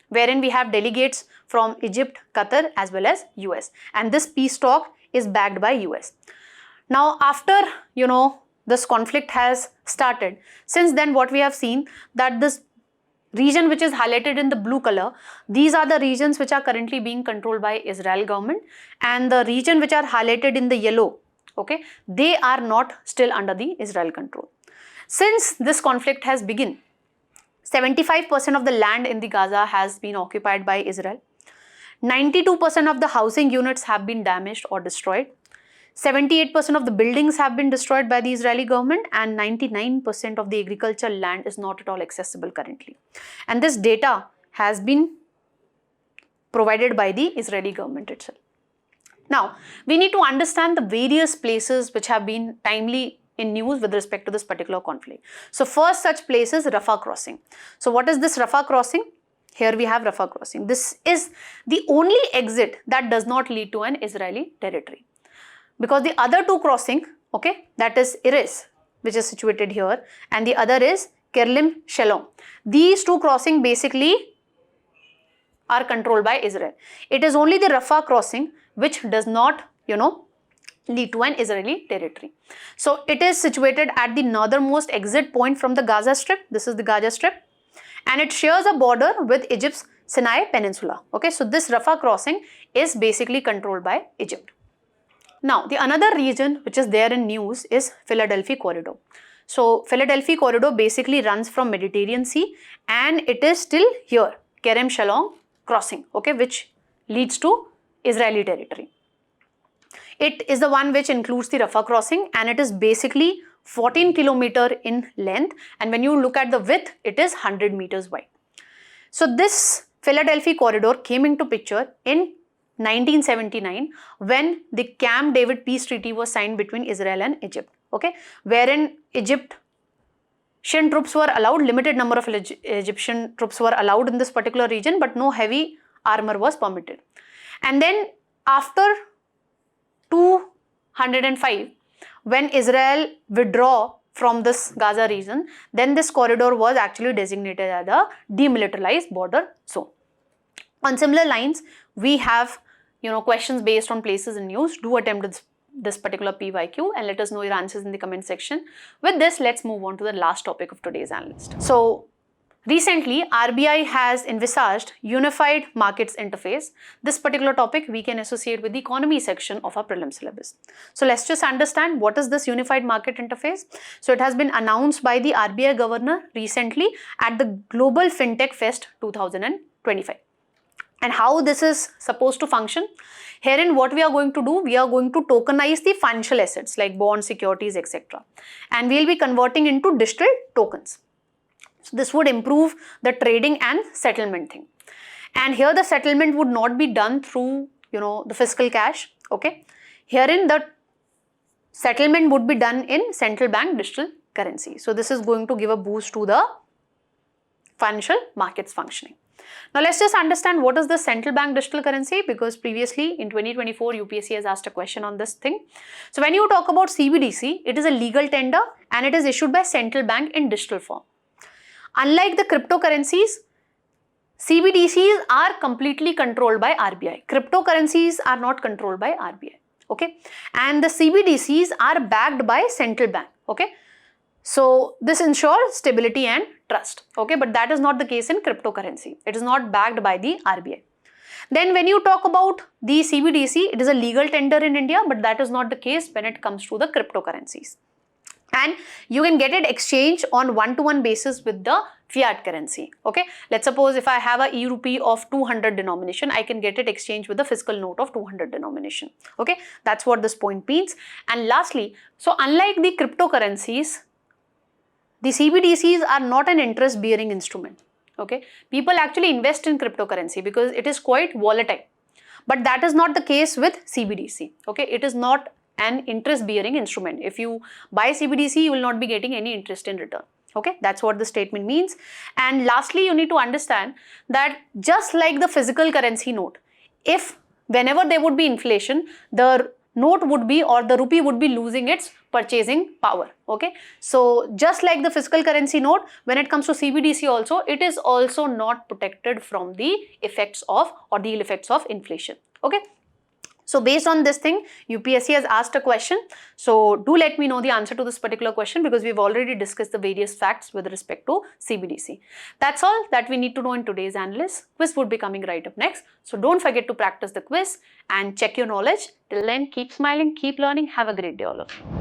wherein we have delegates from Egypt, Qatar as well as US, and this peace talk is backed by US. Now after this conflict has started, since then what we have seen that this region which is highlighted in the blue color, these are the regions which are currently being controlled by Israel government, and the region which are highlighted in the yellow, they are not still under the Israel control. Since this conflict has begun, 75% of the land in the Gaza has been occupied by Israel. 92% of the housing units have been damaged or destroyed. 78% of the buildings have been destroyed by the Israeli government, and 99% of the agricultural land is not at all accessible currently. And this data has been provided by the Israeli government itself. Now, we need to understand the various places which have been timely in news with respect to this particular conflict. So first such place is Rafah crossing. So what is this Rafah crossing? Here we have Rafah crossing. This is the only exit that does not lead to an Israeli territory. Because the other two crossing, that is Erez, which is situated here, and the other is Kerlim Shalom. These two crossing basically are controlled by Israel. It is only the Rafah crossing which does not, lead to an Israeli territory. So it is situated at the northernmost exit point from the Gaza Strip. This is the Gaza Strip, and it shares a border with Egypt's Sinai Peninsula. So this Rafah crossing is basically controlled by Egypt. Now, the another region which is there in news is Philadelphia corridor. So Philadelphia corridor basically runs from Mediterranean Sea and it is still here, Kerem Shalom crossing, okay, which leads to Israeli territory. It is the one which includes the Rafah crossing and it is basically 14 kilometer in length, and when you look at the width, it is 100 meters wide. So this Philadelphia corridor came into picture in 1979 when the Camp David peace treaty was signed between Israel and Egypt, okay, wherein Egyptian troops were allowed, limited number of Egyptian troops were allowed in this particular region, but no heavy armor was permitted. And then after 205, when Israel withdraw from this Gaza region, then this corridor was actually designated as a demilitarized border zone. On similar lines, we have questions based on places in news. Do attempt this particular PYQ and let us know your answers in the comment section. With this, let's move on to the last topic of today's analyst. So recently, RBI has envisaged unified markets interface. This particular topic we can associate with the economy section of our prelim syllabus. So let's just understand what is this unified market interface. So it has been announced by the RBI governor recently at the Global FinTech Fest 2025. And how this is supposed to function? Herein what we are going to do, we are going to tokenize the financial assets like bonds, securities, etc. And we will be converting into digital tokens. So this would improve the trading and settlement thing. And here the settlement would not be done through, the physical cash, okay. Herein the settlement would be done in central bank digital currency. So this is going to give a boost to the financial markets functioning. Now let's just understand what is the central bank digital currency, because previously in 2024 UPSC has asked a question on this thing. So when you talk about CBDC, it is a legal tender and it is issued by central bank in digital form. Unlike the cryptocurrencies, CBDCs are completely controlled by RBI. Cryptocurrencies are not controlled by RBI, okay? And the CBDCs are backed by central bank, okay? So this ensures stability and trust, okay? But that is not the case in cryptocurrency. It is not backed by the RBI. Then when you talk about the CBDC, it is a legal tender in India, but that is not the case when it comes to the cryptocurrencies. And you can get it exchanged on one-to-one basis with the fiat currency, okay? Let's suppose if I have a e-rupee of 200 denomination, I can get it exchanged with a fiscal note of 200 denomination, okay? That's what this point means. And lastly, so unlike the cryptocurrencies, the CBDCs are not an interest-bearing instrument, okay? People actually invest in cryptocurrency because it is quite volatile. But that is not the case with CBDC, okay? It is not an interest-bearing instrument. If you buy CBDC, you will not be getting any interest in return, okay? That's what the statement means. And lastly, you need to understand that just like the physical currency note, if whenever there would be inflation, the note would be, or the rupee would be losing its purchasing power, okay? So just like the physical currency note, when it comes to CBDC also, it is also not protected from the effects of or the ill effects of inflation, okay? So based on this thing, UPSC has asked a question. So do let me know the answer to this particular question, because we've already discussed the various facts with respect to CBDC. That's all that we need to know in today's analyst. Quiz would be coming right up next. So don't forget to practice the quiz and check your knowledge. Till then, keep smiling, keep learning. Have a great day all of you.